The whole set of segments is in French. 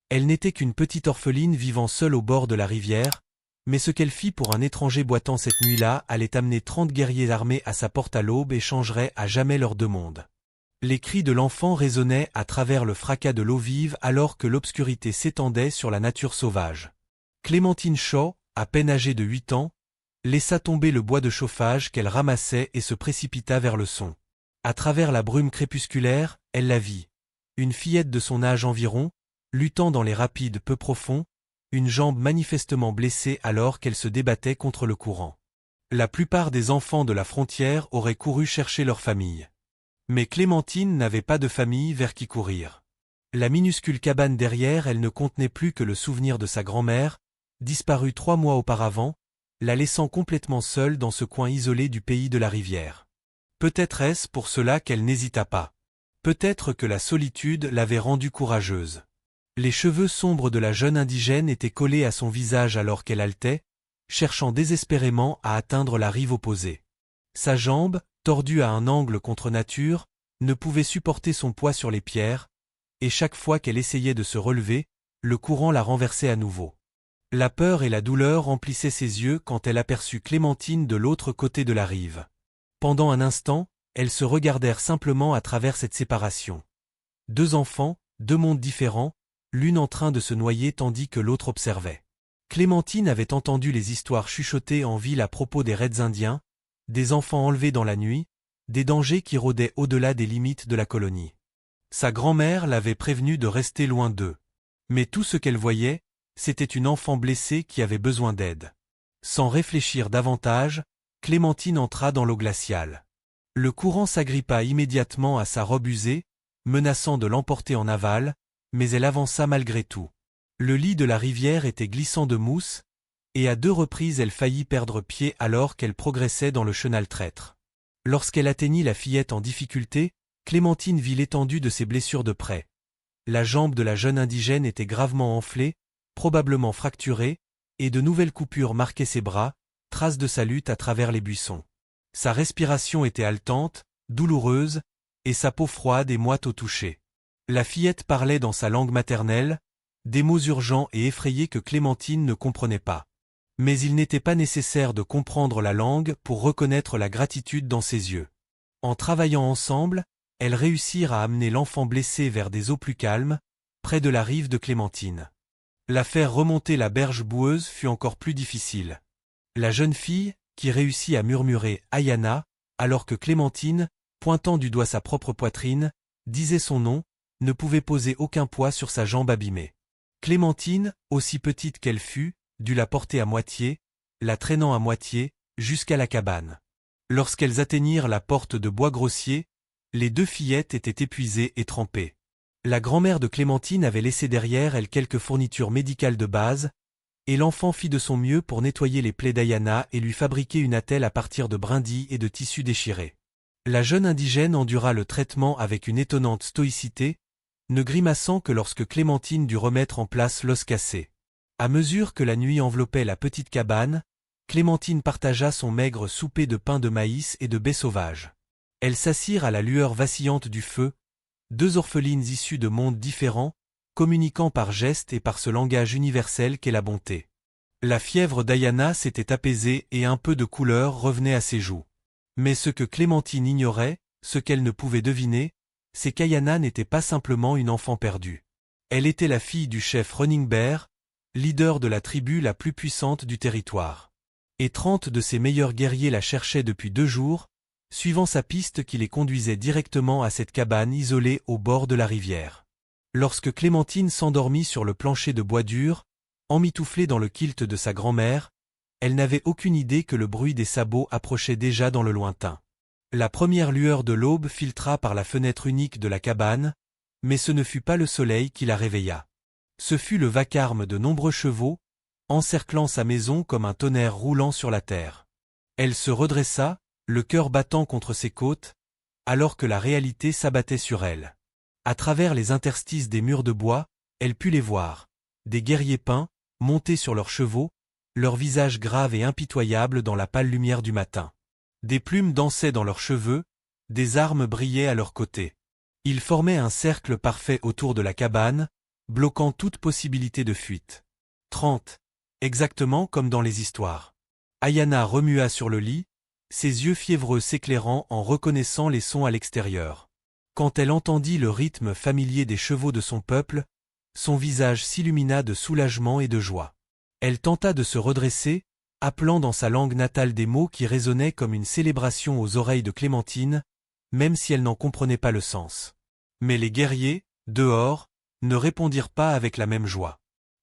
Elle n'était qu'une petite orpheline vivant seule au bord de la rivière, mais ce qu'elle fit pour un étranger boitant cette nuit-là allait amener 30 guerriers armés à sa porte à l'aube et changerait à jamais leurs deux mondes. Les cris de l'enfant résonnaient à travers le fracas de l'eau vive alors que l'obscurité s'étendait sur la nature sauvage. Clémentine Shaw, à peine âgée de 8 ans, laissa tomber le bois de chauffage qu'elle ramassait et se précipita vers le son. À travers la brume crépusculaire, elle la vit. Une fillette de son âge environ, luttant dans les rapides peu profonds, une jambe manifestement blessée alors qu'elle se débattait contre le courant. La plupart des enfants de la frontière auraient couru chercher leur famille. Mais Clémentine n'avait pas de famille vers qui courir. La minuscule cabane derrière elle ne contenait plus que le souvenir de sa grand-mère, disparue 3 mois auparavant, la laissant complètement seule dans ce coin isolé du pays de la rivière. Peut-être est-ce pour cela qu'elle n'hésita pas. Peut-être que la solitude l'avait rendue courageuse. Les cheveux sombres de la jeune indigène étaient collés à son visage alors qu'elle haletait, cherchant désespérément à atteindre la rive opposée. Sa jambe, tordue à un angle contre nature, ne pouvait supporter son poids sur les pierres, et chaque fois qu'elle essayait de se relever, le courant la renversait à nouveau. La peur et la douleur remplissaient ses yeux quand elle aperçut Clémentine de l'autre côté de la rive. Pendant un instant, elles se regardèrent simplement à travers cette séparation. 2 enfants, 2 mondes différents, l'une en train de se noyer tandis que l'autre observait. Clémentine avait entendu les histoires chuchotées en ville à propos des raids indiens, des enfants enlevés dans la nuit, des dangers qui rôdaient au-delà des limites de la colonie. Sa grand-mère l'avait prévenue de rester loin d'eux. Mais tout ce qu'elle voyait, c'était une enfant blessée qui avait besoin d'aide. Sans réfléchir davantage, Clémentine entra dans l'eau glaciale. Le courant s'agrippa immédiatement à sa robe usée, menaçant de l'emporter en aval, mais elle avança malgré tout. Le lit de la rivière était glissant de mousse, et à 2 reprises elle faillit perdre pied alors qu'elle progressait dans le chenal traître. Lorsqu'elle atteignit la fillette en difficulté, Clémentine vit l'étendue de ses blessures de près. La jambe de la jeune indigène était gravement enflée, probablement fracturée, et de nouvelles coupures marquaient ses bras, traces de sa lutte à travers les buissons. Sa respiration était haletante, douloureuse, et sa peau froide et moite au toucher. La fillette parlait dans sa langue maternelle, des mots urgents et effrayés que Clémentine ne comprenait pas. Mais il n'était pas nécessaire de comprendre la langue pour reconnaître la gratitude dans ses yeux. En travaillant ensemble, elles réussirent à amener l'enfant blessé vers des eaux plus calmes, près de la rive de Clémentine. La faire remonter la berge boueuse fut encore plus difficile. La jeune fille, qui réussit à murmurer « Ayana », alors que Clémentine, pointant du doigt sa propre poitrine, disait son nom, ne pouvait poser aucun poids sur sa jambe abîmée. Clémentine, aussi petite qu'elle fût, dut la porter à moitié, la traînant à moitié, jusqu'à la cabane. Lorsqu'elles atteignirent la porte de bois grossier, les 2 fillettes étaient épuisées et trempées. La grand-mère de Clémentine avait laissé derrière elle quelques fournitures médicales de base, et l'enfant fit de son mieux pour nettoyer les plaies d'Ayana et lui fabriquer une attelle à partir de brindilles et de tissus déchirés. La jeune indigène endura le traitement avec une étonnante stoïcité, ne grimaçant que lorsque Clémentine dut remettre en place l'os cassé. À mesure que la nuit enveloppait la petite cabane, Clémentine partagea son maigre souper de pain de maïs et de baies sauvages. Elles s'assirent à la lueur vacillante du feu, 2 orphelines issues de mondes différents, communiquant par gestes et par ce langage universel qu'est la bonté. La fièvre d'Ayana s'était apaisée et un peu de couleur revenait à ses joues. Mais ce que Clémentine ignorait, ce qu'elle ne pouvait deviner, c'est qu'Ayana n'était pas simplement une enfant perdue. Elle était la fille du chef Running Bear, leader de la tribu la plus puissante du territoire. Et 30 de ses meilleurs guerriers la cherchaient depuis 2 jours, suivant sa piste qui les conduisait directement à cette cabane isolée au bord de la rivière. Lorsque Clémentine s'endormit sur le plancher de bois dur, emmitouflée dans le kilt de sa grand-mère, elle n'avait aucune idée que le bruit des sabots approchait déjà dans le lointain. La première lueur de l'aube filtra par la fenêtre unique de la cabane, mais ce ne fut pas le soleil qui la réveilla. Ce fut le vacarme de nombreux chevaux, encerclant sa maison comme un tonnerre roulant sur la terre. Elle se redressa, le cœur battant contre ses côtes, alors que la réalité s'abattait sur elle. À travers les interstices des murs de bois, elle put les voir, des guerriers peints, montés sur leurs chevaux, leurs visages graves et impitoyables dans la pâle lumière du matin. Des plumes dansaient dans leurs cheveux, des armes brillaient à leurs côtés. Ils formaient un cercle parfait autour de la cabane, bloquant toute possibilité de fuite. 30. Exactement comme dans les histoires. Ayana remua sur le lit, ses yeux fiévreux s'éclairant en reconnaissant les sons à l'extérieur. Quand elle entendit le rythme familier des chevaux de son peuple, son visage s'illumina de soulagement et de joie. Elle tenta de se redresser, appelant dans sa langue natale des mots qui résonnaient comme une célébration aux oreilles de Clémentine, même si elle n'en comprenait pas le sens. Mais les guerriers, dehors, ne répondirent pas avec la même joie.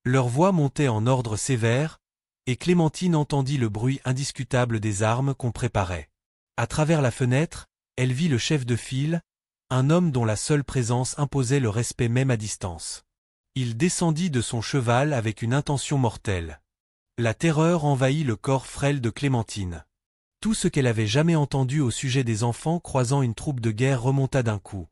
Leur voix montait en ordre sévère, et Clémentine entendit le bruit indiscutable des armes qu'on préparait. À travers la fenêtre, elle vit le chef de file, un homme dont la seule présence imposait le respect même à distance. Il descendit de son cheval avec une intention mortelle. La terreur envahit le corps frêle de Clémentine. Tout ce qu'elle avait jamais entendu au sujet des enfants croisant une troupe de guerre remonta d'un coup.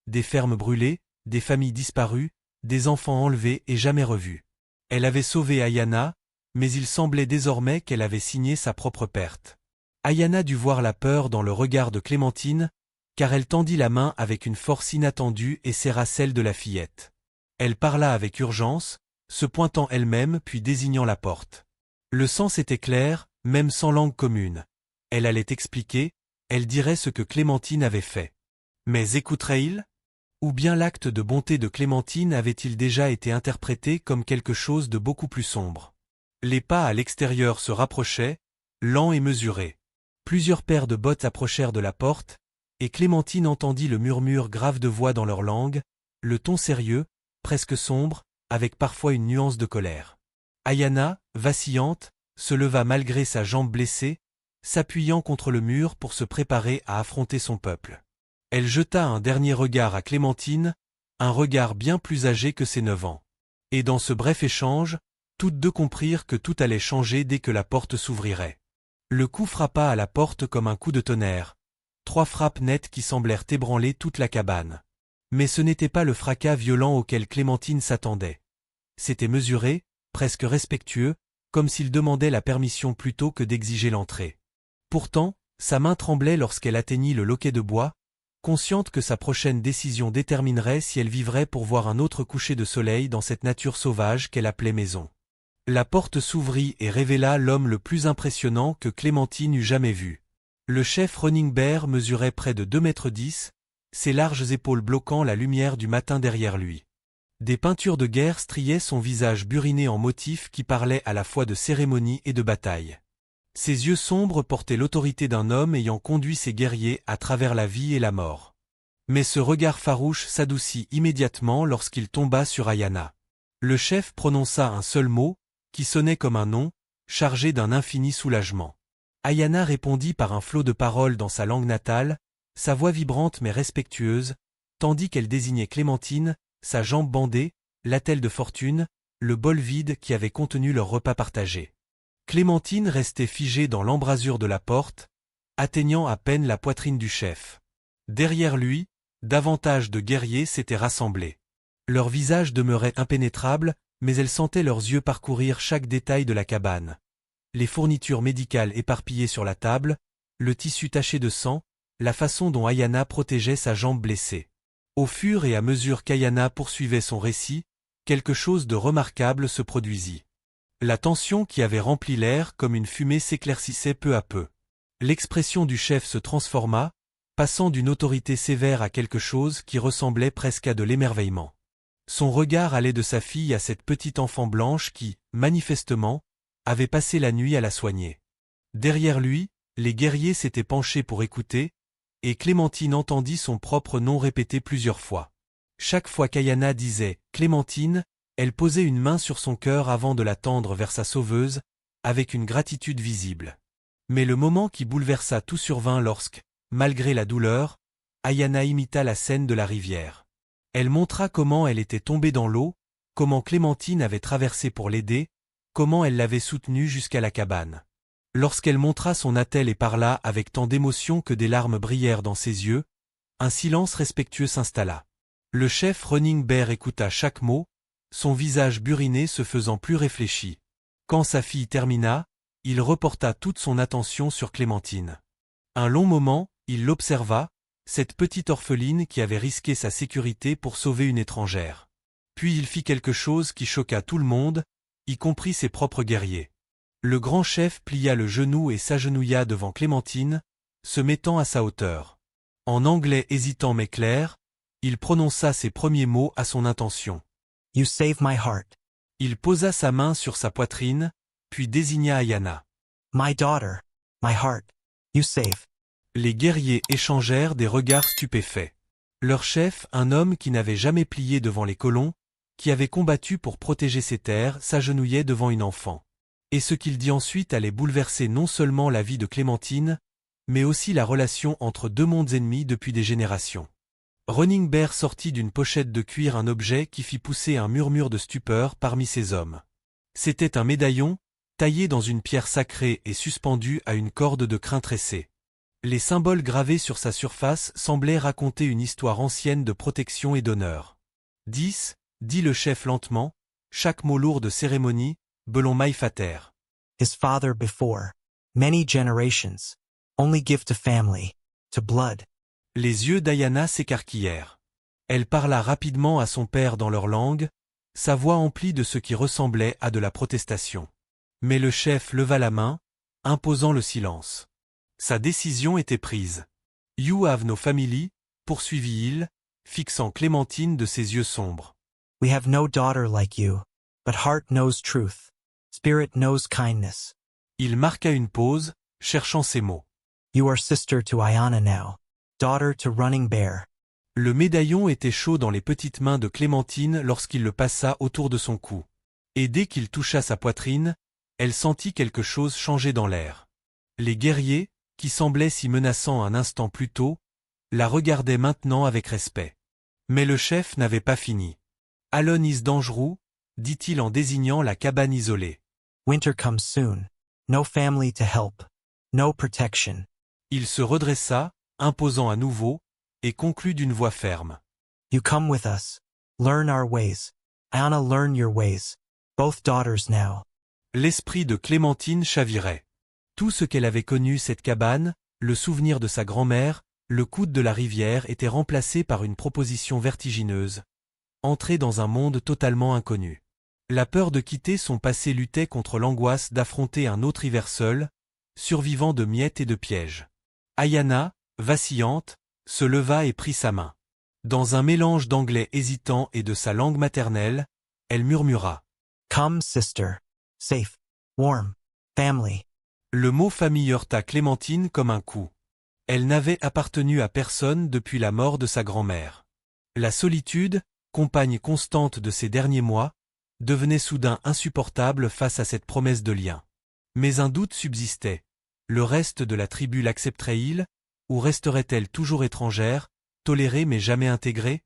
Des fermes brûlées, des familles disparues, des enfants enlevés et jamais revus. Elle avait sauvé Ayana, mais il semblait désormais qu'elle avait signé sa propre perte. Ayana dut voir la peur dans le regard de Clémentine, car elle tendit la main avec une force inattendue et serra celle de la fillette. Elle parla avec urgence, se pointant elle-même puis désignant la porte. Le sens était clair, même sans langue commune. Elle allait expliquer, elle dirait ce que Clémentine avait fait. Mais écouterait-il ? Ou bien l'acte de bonté de Clémentine avait-il déjà été interprété comme quelque chose de beaucoup plus sombre? Les pas à l'extérieur se rapprochaient, lents et mesurés. Plusieurs paires de bottes approchèrent de la porte, et Clémentine entendit le murmure grave de voix dans leur langue, le ton sérieux, presque sombre, avec parfois une nuance de colère. Ayana, vacillante, se leva malgré sa jambe blessée, s'appuyant contre le mur pour se préparer à affronter son peuple. Elle jeta un dernier regard à Clémentine, un regard bien plus âgé que ses 9 ans. Et dans ce bref échange, toutes deux comprirent que tout allait changer dès que la porte s'ouvrirait. Le coup frappa à la porte comme un coup de tonnerre, 3 frappes nettes qui semblèrent ébranler toute la cabane. Mais ce n'était pas le fracas violent auquel Clémentine s'attendait. C'était mesuré, presque respectueux, comme s'il demandait la permission plutôt que d'exiger l'entrée. Pourtant, sa main tremblait lorsqu'elle atteignit le loquet de bois, consciente que sa prochaine décision déterminerait si elle vivrait pour voir un autre coucher de soleil dans cette nature sauvage qu'elle appelait maison. La porte s'ouvrit et révéla l'homme le plus impressionnant que Clémentine eût jamais vu. Le chef Running Bear mesurait près de 2,10 m, ses larges épaules bloquant la lumière du matin derrière lui. Des peintures de guerre striaient son visage buriné en motifs qui parlaient à la fois de cérémonie et de bataille. Ses yeux sombres portaient l'autorité d'un homme ayant conduit ses guerriers à travers la vie et la mort. Mais ce regard farouche s'adoucit immédiatement lorsqu'il tomba sur Ayana. Le chef prononça un seul mot, qui sonnait comme un nom, chargé d'un infini soulagement. Ayana répondit par un flot de paroles dans sa langue natale, sa voix vibrante mais respectueuse, tandis qu'elle désignait Clémentine, sa jambe bandée, l'attelle de fortune, le bol vide qui avait contenu leur repas partagé. Clémentine restait figée dans l'embrasure de la porte, atteignant à peine la poitrine du chef. Derrière lui, davantage de guerriers s'étaient rassemblés. Leurs visages demeuraient impénétrables, mais elle sentait leurs yeux parcourir chaque détail de la cabane. Les fournitures médicales éparpillées sur la table, le tissu taché de sang, la façon dont Ayana protégeait sa jambe blessée. Au fur et à mesure qu'Ayana poursuivait son récit, quelque chose de remarquable se produisit. La tension qui avait rempli l'air comme une fumée s'éclaircissait peu à peu. L'expression du chef se transforma, passant d'une autorité sévère à quelque chose qui ressemblait presque à de l'émerveillement. Son regard allait de sa fille à cette petite enfant blanche qui, manifestement, avait passé la nuit à la soigner. Derrière lui, les guerriers s'étaient penchés pour écouter, et Clémentine entendit son propre nom répété plusieurs fois. Chaque fois qu'Ayana disait « Clémentine », elle posait une main sur son cœur avant de la tendre vers sa sauveuse, avec une gratitude visible. Mais le moment qui bouleversa tout survint lorsque, malgré la douleur, Ayana imita la scène de la rivière. Elle montra comment elle était tombée dans l'eau, comment Clémentine avait traversé pour l'aider, comment elle l'avait soutenue jusqu'à la cabane. Lorsqu'elle montra son attelle et parla avec tant d'émotion que des larmes brillèrent dans ses yeux, un silence respectueux s'installa. Le chef Running Bear écouta chaque mot, son visage buriné se faisant plus réfléchi. Quand sa fille termina, il reporta toute son attention sur Clémentine. Un long moment, il l'observa, cette petite orpheline qui avait risqué sa sécurité pour sauver une étrangère. Puis il fit quelque chose qui choqua tout le monde, y compris ses propres guerriers. Le grand chef plia le genou et s'agenouilla devant Clémentine, se mettant à sa hauteur. En anglais hésitant mais clair, il prononça ses premiers mots à son intention. « You save my heart. » Il posa sa main sur sa poitrine, puis désigna Ayana. « My daughter. My heart. You save. » Les guerriers échangèrent des regards stupéfaits. Leur chef, un homme qui n'avait jamais plié devant les colons, qui avait combattu pour protéger ses terres, s'agenouillait devant une enfant. Et ce qu'il dit ensuite allait bouleverser non seulement la vie de Clémentine, mais aussi la relation entre deux mondes ennemis depuis des générations. Running Bear sortit d'une pochette de cuir un objet qui fit pousser un murmure de stupeur parmi ses hommes. C'était un médaillon, taillé dans une pierre sacrée et suspendu à une corde de crin tressée. Les symboles gravés sur sa surface semblaient raconter une histoire ancienne de protection et d'honneur. 10, dit le chef lentement, chaque mot lourd de cérémonie, Belon Maïfater. His father before. Many generations. Only give to family. To blood. Les yeux d'Ayana s'écarquillèrent. Elle parla rapidement à son père dans leur langue, sa voix emplie de ce qui ressemblait à de la protestation. Mais le chef leva la main, imposant le silence. Sa décision était prise. « You have no family » poursuivit-il, fixant Clémentine de ses yeux sombres. « We have no daughter like you, but heart knows truth. Spirit knows kindness. » Il marqua une pause, cherchant ses mots. « You are sister to Ayana now, daughter to Running Bear. » Le médaillon était chaud dans les petites mains de Clémentine lorsqu'il le passa autour de son cou. Et dès qu'il toucha sa poitrine, elle sentit quelque chose changer dans l'air. Les guerriers, qui semblaient si menaçants un instant plus tôt, la regardaient maintenant avec respect. Mais le chef n'avait pas fini. « Alone is dangerous » dit-il en désignant la cabane isolée. « Winter comes soon. No family to help. No protection. » Il se redressa, imposant à nouveau, et conclut d'une voix ferme. « You come with us. Learn our ways. Ayana learn your ways. Both daughters now. » L'esprit de Clémentine chavirait. Tout ce qu'elle avait connu cette cabane, le souvenir de sa grand-mère, le coude de la rivière était remplacé par une proposition vertigineuse. Entrer dans un monde totalement inconnu. La peur de quitter son passé luttait contre l'angoisse d'affronter un autre hiver seul, survivant de miettes et de pièges. Ayana, vacillante, se leva et prit sa main. Dans un mélange d'anglais hésitant et de sa langue maternelle, elle murmura. « Come, sister. Safe. Warm. Family. » Le mot famille heurta Clémentine comme un coup. Elle n'avait appartenu à personne depuis la mort de sa grand-mère. La solitude, compagne constante de ces derniers mois, devenait soudain insupportable face à cette promesse de lien. Mais un doute subsistait. Le reste de la tribu l'accepterait-il, ou resterait-elle toujours étrangère, tolérée mais jamais intégrée?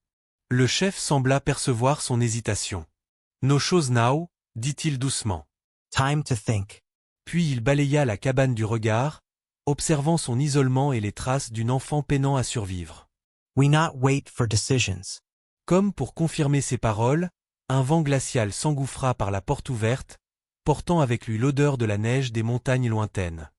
Le chef sembla percevoir son hésitation. « No chose now » dit-il doucement. « Time to think. » Puis il balaya la cabane du regard, observant son isolement et les traces d'une enfant peinant à survivre. « We not wait for decisions. » Comme pour confirmer ses paroles, un vent glacial s'engouffra par la porte ouverte, portant avec lui l'odeur de la neige des montagnes lointaines.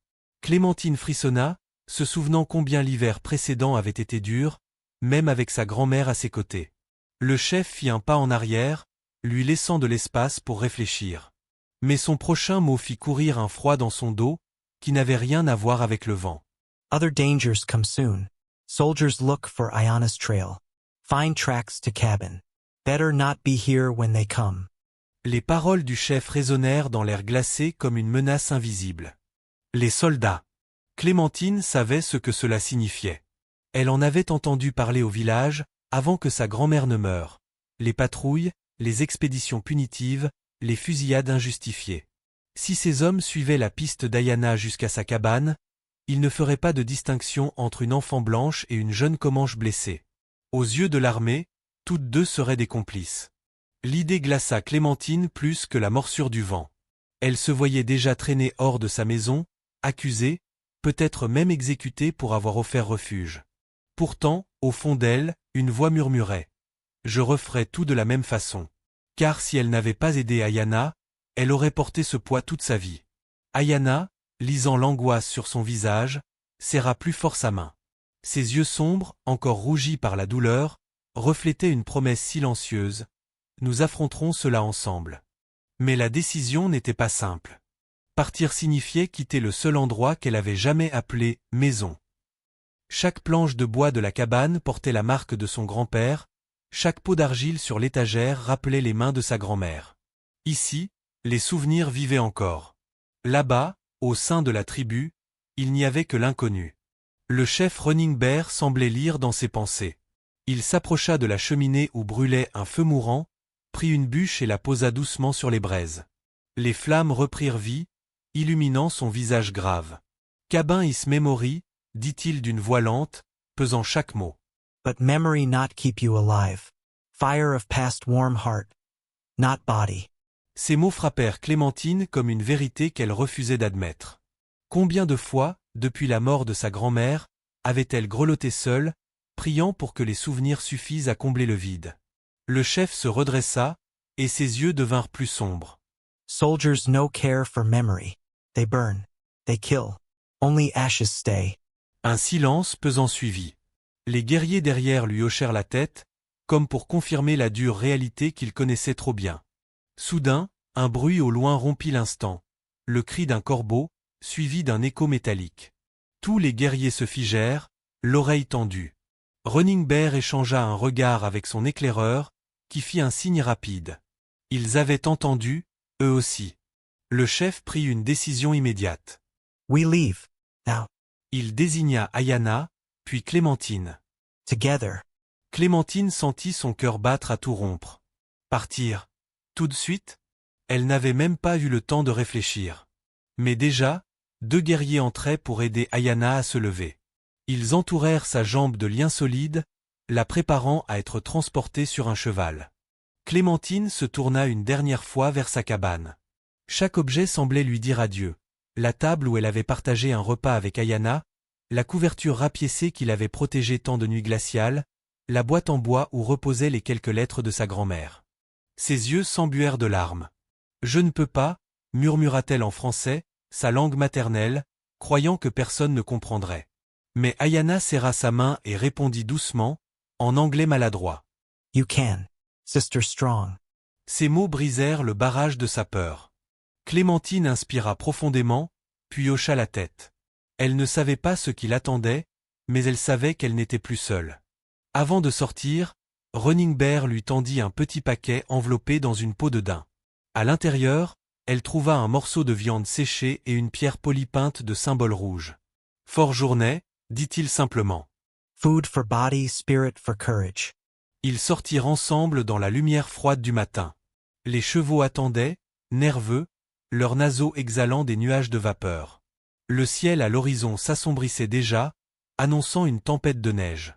Clémentine frissonna, se souvenant combien l'hiver précédent avait été dur, même avec sa grand-mère à ses côtés. Le chef fit un pas en arrière, lui laissant de l'espace pour réfléchir. Mais son prochain mot fit courir un froid dans son dos, qui n'avait rien à voir avec le vent. « Other dangers come soon. Soldiers look for Ayana's trail. Find tracks to cabin. Better not be here when they come. » Les paroles du chef résonnèrent dans l'air glacé comme une menace invisible. Les soldats. Clémentine savait ce que cela signifiait. Elle en avait entendu parler au village, avant que sa grand-mère ne meure. Les patrouilles, les expéditions punitives, les fusillades injustifiées. Si ces hommes suivaient la piste d'Ayana jusqu'à sa cabane, ils ne feraient pas de distinction entre une enfant blanche et une jeune Comanche blessée. Aux yeux de l'armée, toutes deux seraient des complices. L'idée glaça Clémentine plus que la morsure du vent. Elle se voyait déjà traînée hors de sa maison, accusée, peut-être même exécutée pour avoir offert refuge. Pourtant, au fond d'elle, une voix murmurait. « Je referais tout de la même façon. » Car si elle n'avait pas aidé Ayana, elle aurait porté ce poids toute sa vie. Ayana, lisant l'angoisse sur son visage, serra plus fort sa main. Ses yeux sombres, encore rougis par la douleur, reflétaient une promesse silencieuse. nous affronterons cela ensemble. Mais la décision n'était pas simple. Partir signifiait quitter le seul endroit qu'elle avait jamais appelé « maison ». Chaque planche de bois de la cabane portait la marque de son grand-père, chaque pot d'argile sur l'étagère rappelait les mains de sa grand-mère. Ici, les souvenirs vivaient encore. Là-bas, au sein de la tribu, il n'y avait que l'inconnu. Le chef Running Bear semblait lire dans ses pensées. Il s'approcha de la cheminée où brûlait un feu mourant, prit une bûche et la posa doucement sur les braises. Les flammes reprirent vie, illuminant son visage grave. « Cabin is memory », dit-il d'une voix lente, pesant chaque mot. But memory not keep you alive. Fire of past warm heart. Not body. Ces mots frappèrent Clémentine comme une vérité qu'elle refusait d'admettre. Combien de fois, depuis la mort de sa grand-mère, avait-elle grelotté seule, priant pour que les souvenirs suffisent à combler le vide? Le chef se redressa, et ses yeux devinrent plus sombres. Soldiers no care for memory. They burn. They kill. Only ashes stay. Un silence pesant suivit. Les guerriers derrière lui hochèrent la tête, comme pour confirmer la dure réalité qu'ils connaissaient trop bien. Soudain, un bruit au loin rompit l'instant. Le cri d'un corbeau, suivi d'un écho métallique. Tous les guerriers se figèrent, l'oreille tendue. Running Bear échangea un regard avec son éclaireur, qui fit un signe rapide. Ils avaient entendu, eux aussi. Le chef prit une décision immédiate. We leave. Now. Il désigna Ayana, puis Clémentine. Together. Clémentine sentit son cœur battre à tout rompre. Partir. Tout de suite? Elle n'avait même pas eu le temps de réfléchir. Mais déjà, 2 guerriers entraient pour aider Ayana à se lever. Ils entourèrent sa jambe de liens solides, la préparant à être transportée sur un cheval. Clémentine se tourna une dernière fois vers sa cabane. Chaque objet semblait lui dire adieu. La table où elle avait partagé un repas avec Ayana, la couverture rapiécée qui l'avait protégée tant de nuits glaciales, la boîte en bois où reposaient les quelques lettres de sa grand-mère. Ses yeux s'embuèrent de larmes. « Je ne peux pas », murmura-t-elle en français, sa langue maternelle, croyant que personne ne comprendrait. Mais Ayana serra sa main et répondit doucement, en anglais maladroit. « You can, Sister Strong. » Ces mots brisèrent le barrage de sa peur. Clémentine inspira profondément, puis hocha la tête. Elle ne savait pas ce qui l'attendait, mais elle savait qu'elle n'était plus seule. Avant de sortir, Running Bear lui tendit un petit paquet enveloppé dans une peau de daim. À l'intérieur, elle trouva un morceau de viande séchée et une pierre polie peinte de symboles rouges. « Fort journée », dit-il simplement. Food for body, spirit for courage. Ils sortirent ensemble dans la lumière froide du matin. Les chevaux attendaient, nerveux, leurs naseaux exhalant des nuages de vapeur. Le ciel à l'horizon s'assombrissait déjà, annonçant une tempête de neige.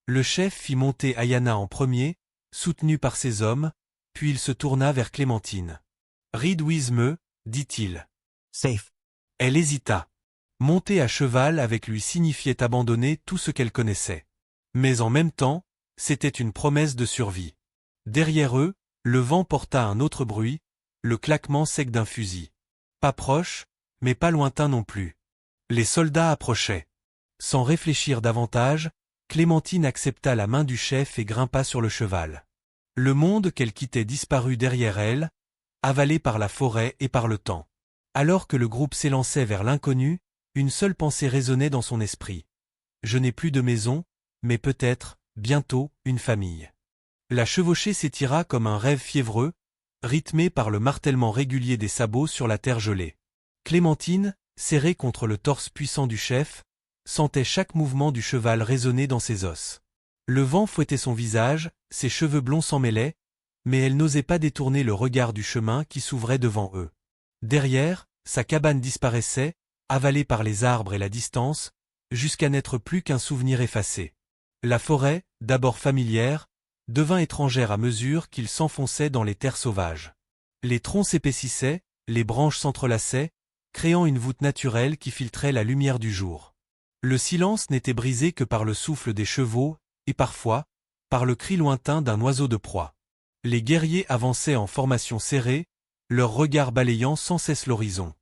Le chef fit monter Ayana en premier, soutenu par ses hommes, puis il se tourna vers Clémentine. « Ride with me », dit-il. « Safe. » Elle hésita. Monter à cheval avec lui signifiait abandonner tout ce qu'elle connaissait. Mais en même temps, c'était une promesse de survie. Derrière eux, le vent porta un autre bruit, le claquement sec d'un fusil. Pas proche, mais pas lointain non plus. Les soldats approchaient. Sans réfléchir davantage, Clémentine accepta la main du chef et grimpa sur le cheval. Le monde qu'elle quittait disparut derrière elle, avalé par la forêt et par le temps. Alors que le groupe s'élançait vers l'inconnu, une seule pensée résonnait dans son esprit. Je n'ai plus de maison, mais peut-être, bientôt, une famille. La chevauchée s'étira comme un rêve fiévreux, rythmé par le martèlement régulier des sabots sur la terre gelée. Clémentine, serrée contre le torse puissant du chef, sentait chaque mouvement du cheval résonner dans ses os. Le vent fouettait son visage, ses cheveux blonds s'en mêlaient, mais elle n'osait pas détourner le regard du chemin qui s'ouvrait devant eux. Derrière, sa cabane disparaissait, avalée par les arbres et la distance, jusqu'à n'être plus qu'un souvenir effacé. La forêt, d'abord familière, devint étrangère à mesure qu'il s'enfonçait dans les terres sauvages. Les troncs s'épaississaient, les branches s'entrelaçaient, créant une voûte naturelle qui filtrait la lumière du jour. Le silence n'était brisé que par le souffle des chevaux, et parfois, par le cri lointain d'un oiseau de proie. Les guerriers avançaient en formation serrée, leurs regards balayant sans cesse l'horizon.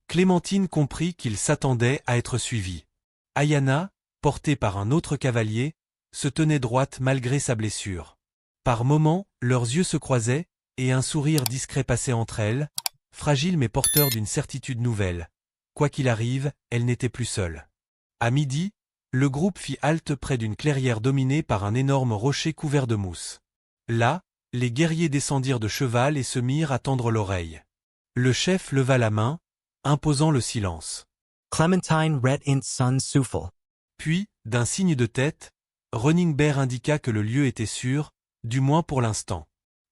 Clémentine comprit qu'ils s'attendaient à être suivis. Ayana, portée par un autre cavalier, se tenait droite malgré sa blessure. Par moments, leurs yeux se croisaient, et un sourire discret passait entre elles, fragile mais porteur d'une certitude nouvelle. Quoi qu'il arrive, elle n'était plus seule. À midi, le groupe fit halte près d'une clairière dominée par un énorme rocher couvert de mousse. Là, les guerriers descendirent de cheval et se mirent à tendre l'oreille. Le chef leva la main, imposant le silence. Clementine read int sun sufel. Puis, d'un signe de tête, Running Bear indiqua que le lieu était sûr, du moins pour l'instant.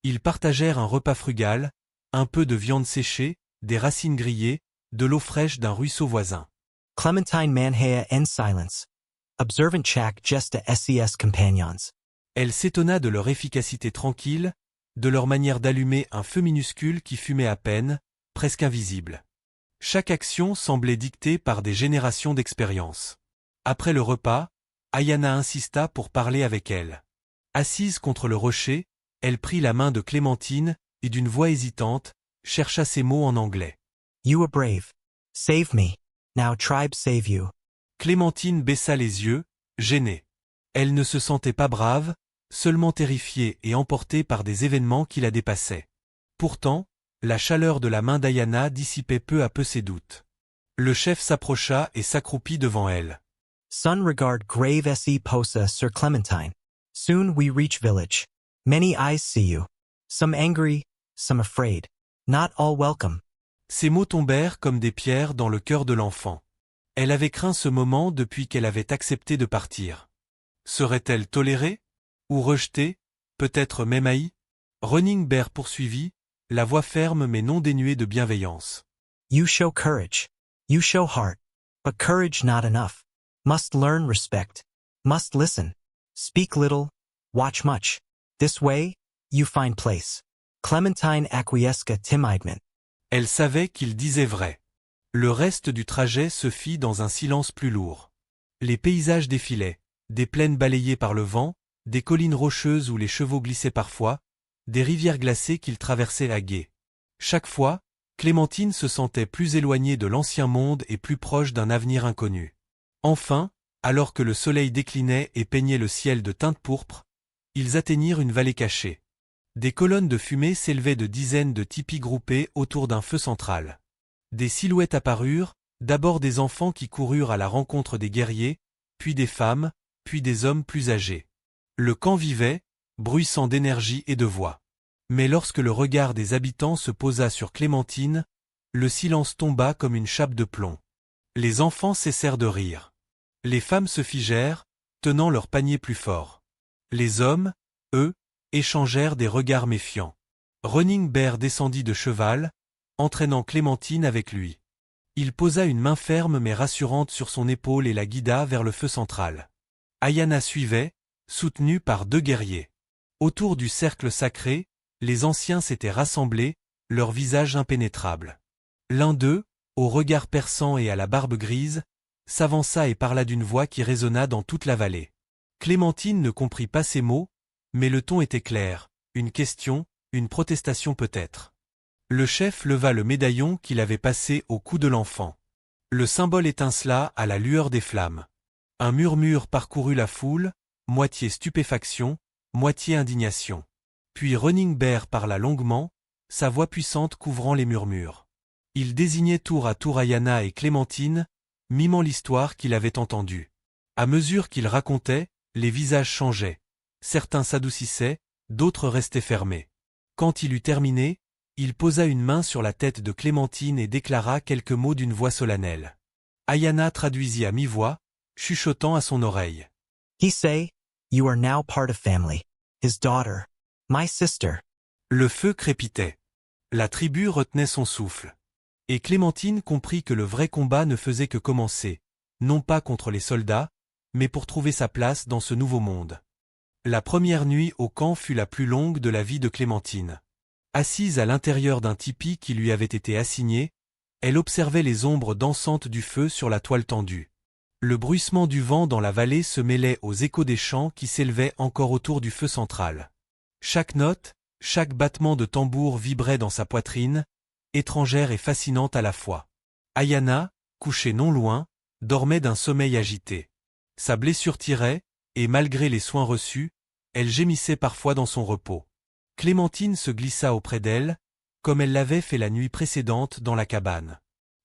Ils partagèrent un repas frugal, un peu de viande séchée, des racines grillées, de l'eau fraîche d'un ruisseau voisin. Clementine manhea en silence. Observant chak gesta ses companions. Elle s'étonna de leur efficacité tranquille, de leur manière d'allumer un feu minuscule qui fumait à peine, presque invisible. Chaque action semblait dictée par des générations d'expérience. Après le repas, Ayana insista pour parler avec elle. Assise contre le rocher, elle prit la main de Clémentine et d'une voix hésitante, chercha ses mots en anglais. You are brave. Save me. Now tribe save you. Clémentine baissa les yeux, gênée. Elle ne se sentait pas brave, seulement terrifiée et emportée par des événements qui la dépassaient. Pourtant, la chaleur de la main d'Ayana dissipait peu à peu ses doutes. Le chef s'approcha et s'accroupit devant elle. Sun regard grave se posa Sir Clementine. Soon we reach village. Many eyes see you. Some angry, some afraid. Not all welcome. Ces mots tombèrent comme des pierres dans le cœur de l'enfant. Elle avait craint ce moment depuis qu'elle avait accepté de partir. Serait-elle tolérée? Ou rejetée? Peut-être même haïe? Running Bear poursuivit, la voix ferme mais non dénuée de bienveillance. You show courage. You show heart. But courage not enough. Must learn respect. Must listen. Speak little. Watch much. This way, you find place. Clementine acquiesca timidement. Elle savait qu'il disait vrai. Le reste du trajet se fit dans un silence plus lourd. Les paysages défilaient, des plaines balayées par le vent, des collines rocheuses où les chevaux glissaient parfois, des rivières glacées qu'ils traversaient à gué. Chaque fois, Clémentine se sentait plus éloignée de l'ancien monde et plus proche d'un avenir inconnu. Enfin, alors que le soleil déclinait et peignait le ciel de teinte pourpre, ils atteignirent une vallée cachée. Des colonnes de fumée s'élevaient de dizaines de tipis groupés autour d'un feu central. Des silhouettes apparurent, d'abord des enfants qui coururent à la rencontre des guerriers, puis des femmes, puis des hommes plus âgés. Le camp vivait, bruissant d'énergie et de voix. Mais lorsque le regard des habitants se posa sur Clémentine, le silence tomba comme une chape de plomb. Les enfants cessèrent de rire. Les femmes se figèrent, tenant leur panier plus fort. Les hommes, eux, échangèrent des regards méfiants. Running Bear descendit de cheval, entraînant Clémentine avec lui. Il posa une main ferme mais rassurante sur son épaule et la guida vers le feu central. Ayana suivait, soutenue par deux guerriers. Autour du cercle sacré, les anciens s'étaient rassemblés, leurs visages impénétrables. L'un d'eux, au regard perçant et à la barbe grise, s'avança et parla d'une voix qui résonna dans toute la vallée. Clémentine ne comprit pas ces mots, mais le ton était clair, une question, une protestation peut-être. Le chef leva le médaillon qu'il avait passé au cou de l'enfant. Le symbole étincela à la lueur des flammes. Un murmure parcourut la foule, moitié stupéfaction, moitié indignation. Puis Running Bear parla longuement, sa voix puissante couvrant les murmures. Il désignait tour à tour Ayana et Clémentine, mimant l'histoire qu'il avait entendue. À mesure qu'il racontait, les visages changeaient. Certains s'adoucissaient, d'autres restaient fermés. Quand il eut terminé, il posa une main sur la tête de Clémentine et déclara quelques mots d'une voix solennelle. Ayana traduisit à mi-voix, chuchotant à son oreille. He say, you are now part of family. His daughter. My sister. Le feu crépitait. La tribu retenait son souffle. Et Clémentine comprit que le vrai combat ne faisait que commencer, non pas contre les soldats, mais pour trouver sa place dans ce nouveau monde. La première nuit au camp fut la plus longue de la vie de Clémentine. Assise à l'intérieur d'un tipi qui lui avait été assigné, elle observait les ombres dansantes du feu sur la toile tendue. Le bruissement du vent dans la vallée se mêlait aux échos des chants qui s'élevaient encore autour du feu central. Chaque note, chaque battement de tambour vibrait dans sa poitrine, étrangère et fascinante à la fois. Ayana, couchée non loin, dormait d'un sommeil agité. Sa blessure tirait, et malgré les soins reçus, elle gémissait parfois dans son repos. Clémentine se glissa auprès d'elle, comme elle l'avait fait la nuit précédente dans la cabane.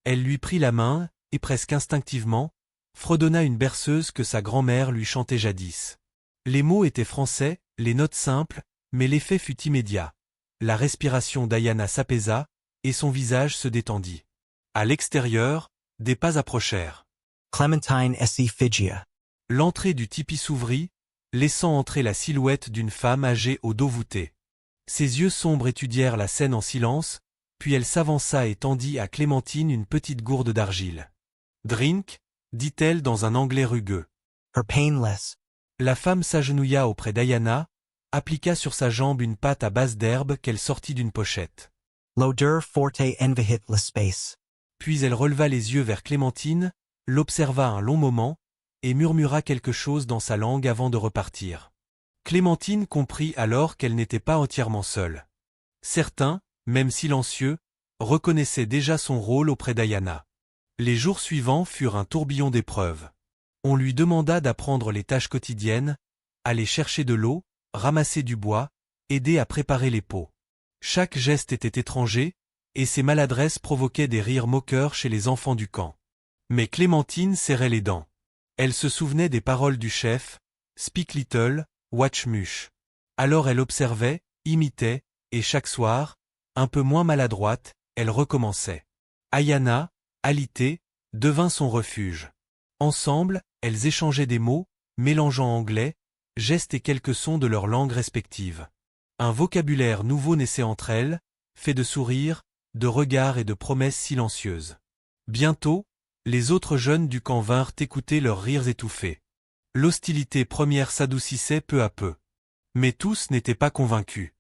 Elle lui prit la main, et presque instinctivement, fredonna une berceuse que sa grand-mère lui chantait jadis. Les mots étaient français, les notes simples, mais l'effet fut immédiat. La respiration d'Ayana s'apaisa, et son visage se détendit. À l'extérieur, des pas approchèrent. Clementine esse Figia. L'entrée du tipi s'ouvrit, laissant entrer la silhouette d'une femme âgée au dos voûté. Ses yeux sombres étudièrent la scène en silence, puis elle s'avança et tendit à Clémentine une petite gourde d'argile. « Drink » dit-elle dans un anglais rugueux. Her painless. La femme s'agenouilla auprès d'Ayana, appliqua sur sa jambe une pâte à base d'herbe qu'elle sortit d'une pochette. L'odeur forte envahit l'espace. Puis elle releva les yeux vers Clémentine, l'observa un long moment, et murmura quelque chose dans sa langue avant de repartir. Clémentine comprit alors qu'elle n'était pas entièrement seule. Certains, même silencieux, reconnaissaient déjà son rôle auprès d'Ayana. Les jours suivants furent un tourbillon d'épreuves. On lui demanda d'apprendre les tâches quotidiennes, aller chercher de l'eau, ramasser du bois, aider à préparer les pots. Chaque geste était étranger, et ses maladresses provoquaient des rires moqueurs chez les enfants du camp. Mais Clémentine serrait les dents. Elle se souvenait des paroles du chef, « Speak little, watch much ». Alors elle observait, imitait, et chaque soir, un peu moins maladroite, elle recommençait. Ayana, alitée, devint son refuge. Ensemble, elles échangeaient des mots, mélangeant anglais, gestes et quelques sons de leurs langues respectives. Un vocabulaire nouveau naissait entre elles, fait de sourires, de regards et de promesses silencieuses. Bientôt, les autres jeunes du camp vinrent écouter leurs rires étouffés. L'hostilité première s'adoucissait peu à peu. Mais tous n'étaient pas convaincus.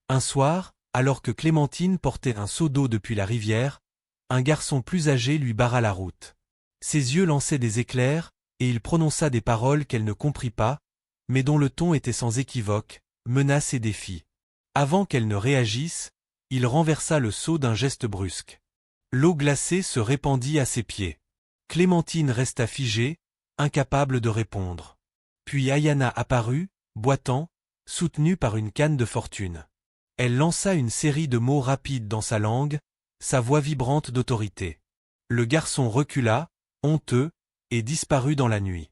Un soir, alors que Clémentine portait un seau d'eau depuis la rivière, un garçon plus âgé lui barra la route. Ses yeux lançaient des éclairs, et il prononça des paroles qu'elle ne comprit pas, mais dont le ton était sans équivoque, menace et défi. Avant qu'elle ne réagisse, il renversa le seau d'un geste brusque. L'eau glacée se répandit à ses pieds. Clémentine resta figée, incapable de répondre. Puis Ayana apparut, boitant, soutenue par une canne de fortune. Elle lança une série de mots rapides dans sa langue, sa voix vibrante d'autorité. Le garçon recula, honteux, et disparut dans la nuit.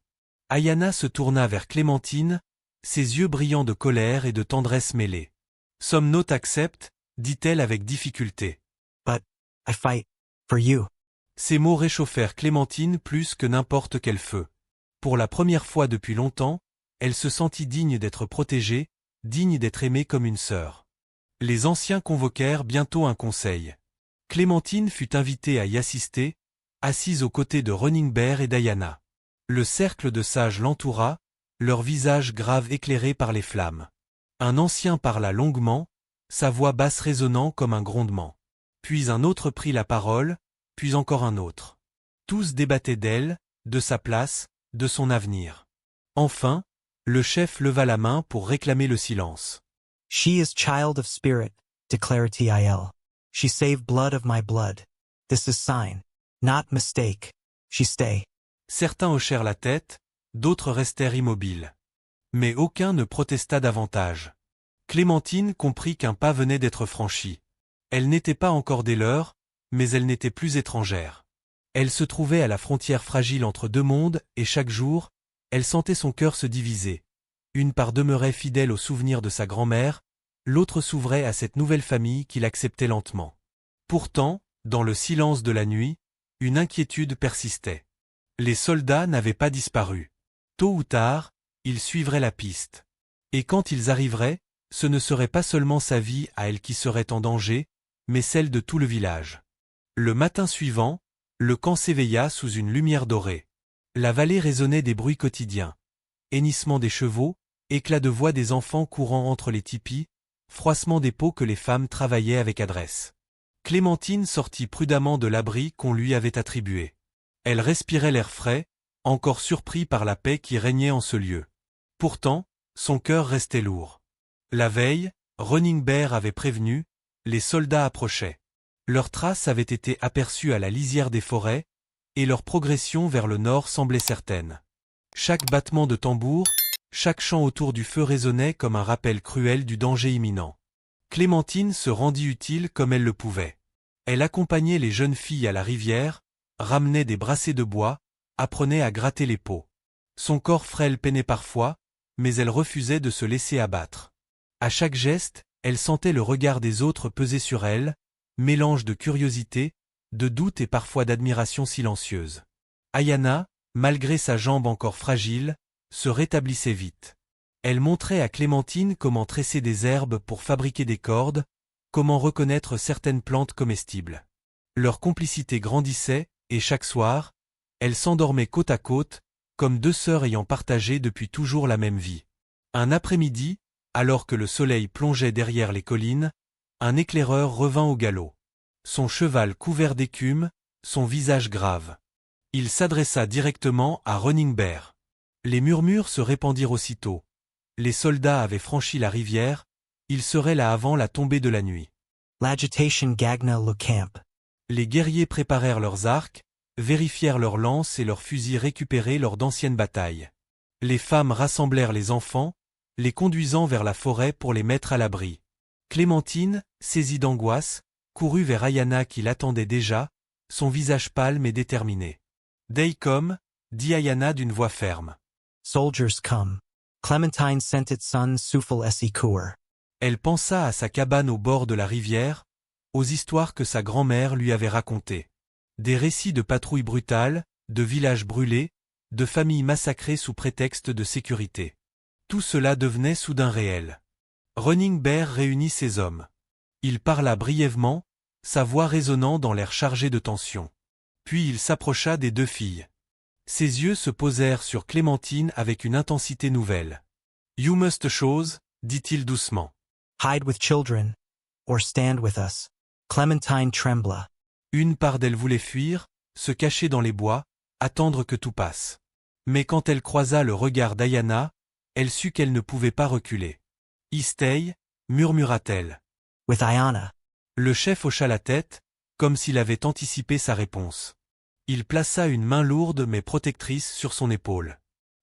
Ayana se tourna vers Clémentine, ses yeux brillants de colère et de tendresse mêlée. « Some note accept » dit-elle avec difficulté. « But, I fight, for you. » Ces mots réchauffèrent Clémentine plus que n'importe quel feu. Pour la première fois depuis longtemps, elle se sentit digne d'être protégée, digne d'être aimée comme une sœur. Les anciens convoquèrent bientôt un conseil. Clémentine fut invitée à y assister, assise aux côtés de Running Bear et d'Ayana. Le cercle de sages l'entoura, leurs visages graves éclairés par les flammes. Un ancien parla longuement, sa voix basse résonnant comme un grondement. Puis un autre prit la parole, puis encore un autre. Tous débattaient d'elle, de sa place, de son avenir. Enfin, le chef leva la main pour réclamer le silence. « She is child of spirit, declared Til. She saved blood of my blood. This is sign, not mistake. She stay. » Certains hochèrent la tête, d'autres restèrent immobiles. Mais aucun ne protesta davantage. Clémentine comprit qu'un pas venait d'être franchi. Elle n'était pas encore des leurs, mais elle n'était plus étrangère. Elle se trouvait à la frontière fragile entre deux mondes, et chaque jour, elle sentait son cœur se diviser. Une part demeurait fidèle au souvenir de sa grand-mère, l'autre s'ouvrait à cette nouvelle famille qui l'acceptait lentement. Pourtant, dans le silence de la nuit, une inquiétude persistait. Les soldats n'avaient pas disparu. Tôt ou tard, ils suivraient la piste. Et quand ils arriveraient, ce ne serait pas seulement sa vie à elle qui serait en danger, mais celle de tout le village. Le matin suivant, le camp s'éveilla sous une lumière dorée. La vallée résonnait des bruits quotidiens. Hennissement des chevaux, éclat de voix des enfants courant entre les tipis, froissement des peaux que les femmes travaillaient avec adresse. Clémentine sortit prudemment de l'abri qu'on lui avait attribué. Elle respirait l'air frais, encore surpris par la paix qui régnait en ce lieu. Pourtant, son cœur restait lourd. La veille, Running Bear avait prévenu, les soldats approchaient. Leurs traces avaient été aperçues à la lisière des forêts, et leur progression vers le nord semblait certaine. Chaque battement de tambour, chaque chant autour du feu résonnait comme un rappel cruel du danger imminent. Clémentine se rendit utile comme elle le pouvait. Elle accompagnait les jeunes filles à la rivière, ramenait des brassées de bois, apprenait à gratter les peaux. Son corps frêle peinait parfois, mais elle refusait de se laisser abattre. À chaque geste, elle sentait le regard des autres peser sur elle, mélange de curiosité, de doute et parfois d'admiration silencieuse. Ayana, malgré sa jambe encore fragile, se rétablissait vite. Elle montrait à Clémentine comment tresser des herbes pour fabriquer des cordes, comment reconnaître certaines plantes comestibles. Leur complicité grandissait, et chaque soir, elles s'endormaient côte à côte, comme deux sœurs ayant partagé depuis toujours la même vie. Un après-midi, alors que le soleil plongeait derrière les collines, un éclaireur revint au galop. Son cheval couvert d'écume, son visage grave. Il s'adressa directement à Running Bear. Les murmures se répandirent aussitôt. Les soldats avaient franchi la rivière, ils seraient là avant la tombée de la nuit. L'agitation gagna le camp. Les guerriers préparèrent leurs arcs, vérifièrent leurs lances et leurs fusils récupérés lors d'anciennes batailles. Les femmes rassemblèrent les enfants, les conduisant vers la forêt pour les mettre à l'abri. Clémentine, saisie d'angoisse, courut vers Ayana qui l'attendait déjà, son visage pâle et déterminé. « Day come » dit Ayana d'une voix ferme. Soldiers come. Clementine sentit son souffle esse cour. Elle pensa à sa cabane au bord de la rivière, aux histoires que sa grand-mère lui avait racontées. Des récits de patrouilles brutales, de villages brûlés, de familles massacrées sous prétexte de sécurité. Tout cela devenait soudain réel. Running Bear réunit ses hommes. Il parla brièvement, sa voix résonnant dans l'air chargé de tension. Puis il s'approcha des deux filles. Ses yeux se posèrent sur Clémentine avec une intensité nouvelle. « You must chose » dit-il doucement. Hide with children, or stand with us. Clementine trembla. Une part d'elle voulait fuir, se cacher dans les bois, attendre que tout passe. Mais quand elle croisa le regard d'Ayana, elle sut qu'elle ne pouvait pas reculer. « Stay » murmura-t-elle. With Ayana. Le chef hocha la tête, comme s'il avait anticipé sa réponse. Il plaça une main lourde mais protectrice sur son épaule.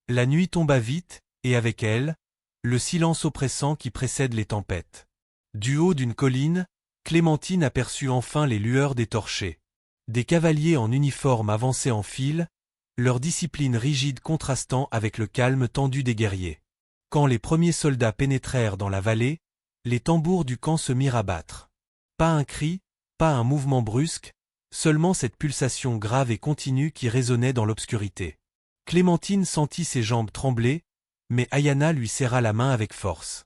La nuit tomba vite, et avec elle, le silence oppressant qui précède les tempêtes. Du haut d'une colline, Clémentine aperçut enfin les lueurs des torchers. Des cavaliers en uniforme avançaient en file, leur discipline rigide contrastant avec le calme tendu des guerriers. Quand les premiers soldats pénétrèrent dans la vallée, les tambours du camp se mirent à battre. Pas un cri, pas un mouvement brusque, seulement cette pulsation grave et continue qui résonnait dans l'obscurité. Clémentine sentit ses jambes trembler, mais Ayana lui serra la main avec force.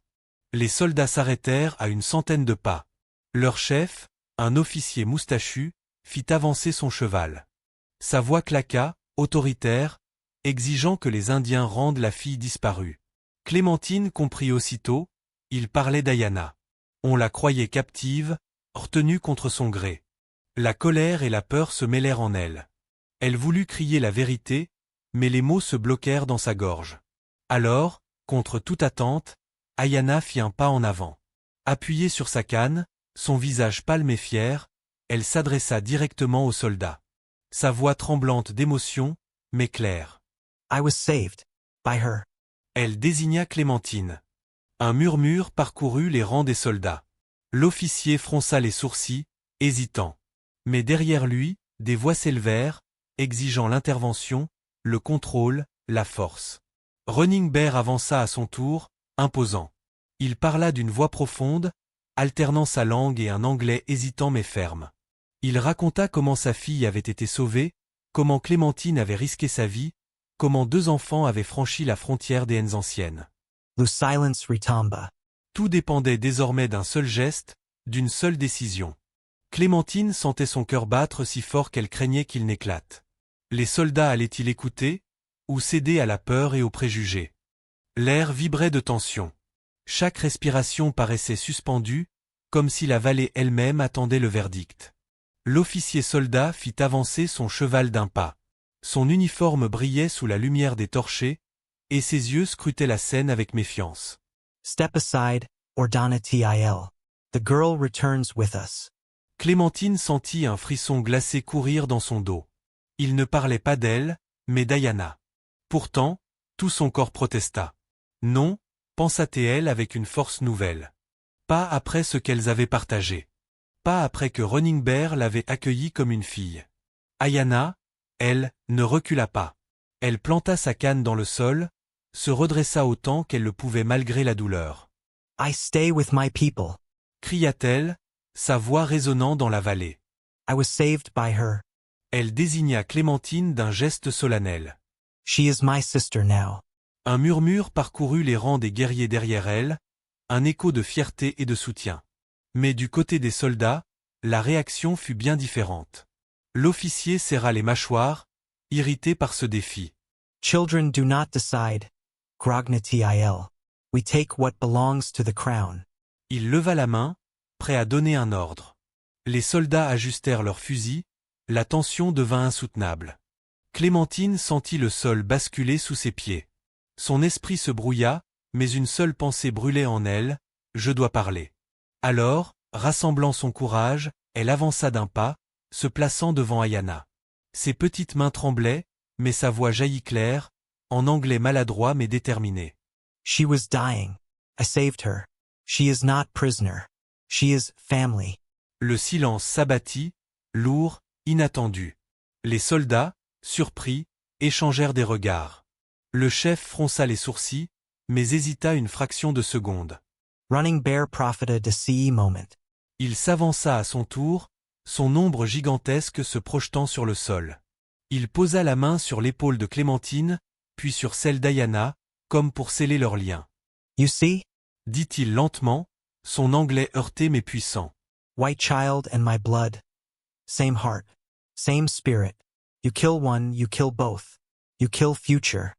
Les soldats s'arrêtèrent à une centaine de pas. Leur chef, un officier moustachu, fit avancer son cheval. Sa voix claqua, autoritaire, exigeant que les Indiens rendent la fille disparue. Clémentine comprit aussitôt, il parlait d'Ayana. On la croyait captive, retenue contre son gré. La colère et la peur se mêlèrent en elle. Elle voulut crier la vérité, mais les mots se bloquèrent dans sa gorge. Alors, contre toute attente, Ayana fit un pas en avant. Appuyée sur sa canne, son visage pâle et fier, elle s'adressa directement aux soldats. Sa voix tremblante d'émotion, mais claire. I was saved. By her. Elle désigna Clémentine. Un murmure parcourut les rangs des soldats. L'officier fronça les sourcils, hésitant. Mais derrière lui, des voix s'élevèrent, exigeant l'intervention, le contrôle, la force. Running Bear avança à son tour, imposant. Il parla d'une voix profonde, alternant sa langue et un anglais hésitant mais ferme. Il raconta comment sa fille avait été sauvée, comment Clémentine avait risqué sa vie, comment deux enfants avaient franchi la frontière des haines anciennes. Le silence retomba. Tout dépendait désormais d'un seul geste, d'une seule décision. Clémentine sentait son cœur battre si fort qu'elle craignait qu'il n'éclate. Les soldats allaient-ils écouter, ou céder à la peur et aux préjugés? L'air vibrait de tension. Chaque respiration paraissait suspendue, comme si la vallée elle-même attendait le verdict. L'officier soldat fit avancer son cheval d'un pas. Son uniforme brillait sous la lumière des torchers, et ses yeux scrutaient la scène avec méfiance. Step aside, ordonna til. The girl returns with us. Clémentine sentit un frisson glacé courir dans son dos. Il ne parlait pas d'elle, mais d'Ayana. Pourtant, tout son corps protesta. Non, pensa-t-elle avec une force nouvelle. Pas après ce qu'elles avaient partagé. Pas après que Running Bear l'avait accueillie comme une fille. Ayanna, elle, ne recula pas. Elle planta sa canne dans le sol, se redressa autant qu'elle le pouvait malgré la douleur. I stay with my people. Cria-t-elle, sa voix résonnant dans la vallée. I was saved by her. Elle désigna Clémentine d'un geste solennel. She is my sister now. Un murmure parcourut les rangs des guerriers derrière elle, un écho de fierté et de soutien. Mais du côté des soldats, la réaction fut bien différente. L'officier serra les mâchoires, irrité par ce défi. Children do not decide. Grognati-il. We take what belongs to the crown. Il leva la main, prêt à donner un ordre. Les soldats ajustèrent leurs fusils, la tension devint insoutenable. Clémentine sentit le sol basculer sous ses pieds. Son esprit se brouilla, mais une seule pensée brûlait en elle, « Je dois parler ». Alors, rassemblant son courage, elle avança d'un pas, se plaçant devant Ayanna. Ses petites mains tremblaient, mais sa voix jaillit claire, en anglais maladroit mais déterminé. She was dying. I saved her. She is not prisoner. She is family. Le silence s'abattit, lourd, inattendu. Les soldats, surpris, échangèrent des regards. Le chef fronça les sourcils, mais hésita une fraction de seconde. Running Bear profited a CE moment. Il s'avança à son tour, son ombre gigantesque se projetant sur le sol. Il posa la main sur l'épaule de Clémentine, puis sur celle d'Ayanna, comme pour sceller leur lien. You see? Dit-il lentement, son anglais heurté mais puissant. White child and my blood. Same heart. Same spirit. You kill one, you kill both. You kill future.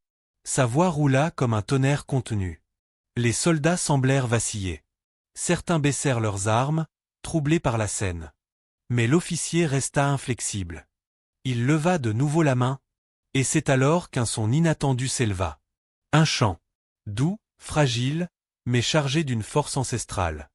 Sa voix roula comme un tonnerre contenu. Les soldats semblèrent vaciller. Certains baissèrent leurs armes, troublés par la scène. Mais l'officier resta inflexible. Il leva de nouveau la main, et c'est alors qu'un son inattendu s'éleva. Un chant. Doux, fragile, mais chargé d'une force ancestrale.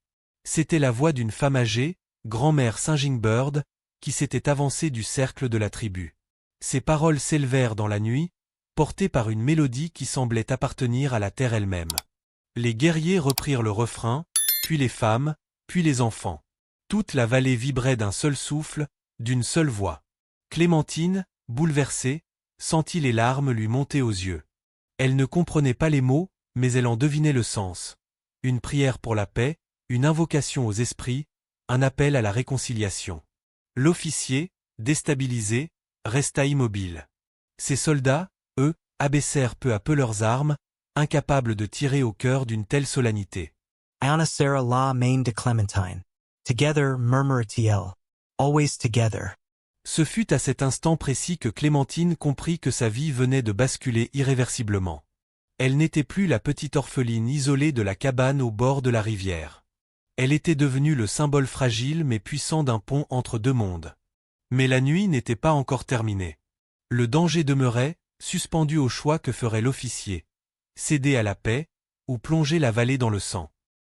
C'était la voix d'une femme âgée, grand-mère Singingbird, qui s'était avancée du cercle de la tribu. Ses paroles s'élevèrent dans la nuit, portées par une mélodie qui semblait appartenir à la terre elle-même. Les guerriers reprirent le refrain, puis les femmes, puis les enfants. Toute la vallée vibrait d'un seul souffle, d'une seule voix. Clémentine, bouleversée, sentit les larmes lui monter aux yeux. Elle ne comprenait pas les mots, mais elle en devinait le sens. Une prière pour la paix, une invocation aux esprits, un appel à la réconciliation. L'officier, déstabilisé, resta immobile. Ses soldats, eux, abaissèrent peu à peu leurs armes, incapables de tirer au cœur d'une telle solennité. Ayanna Sarah la main de Clementine. Together murmurat-il. Always together. Ce fut à cet instant précis que Clémentine comprit que sa vie venait de basculer irréversiblement. Elle n'était plus la petite orpheline isolée de la cabane au bord de la rivière. Elle était devenue le symbole fragile mais puissant d'un pont entre deux mondes. Mais la nuit n'était pas encore terminée. Le danger demeurait, suspendu au choix que ferait l'officier. Céder à la paix, ou plonger la vallée dans le sang.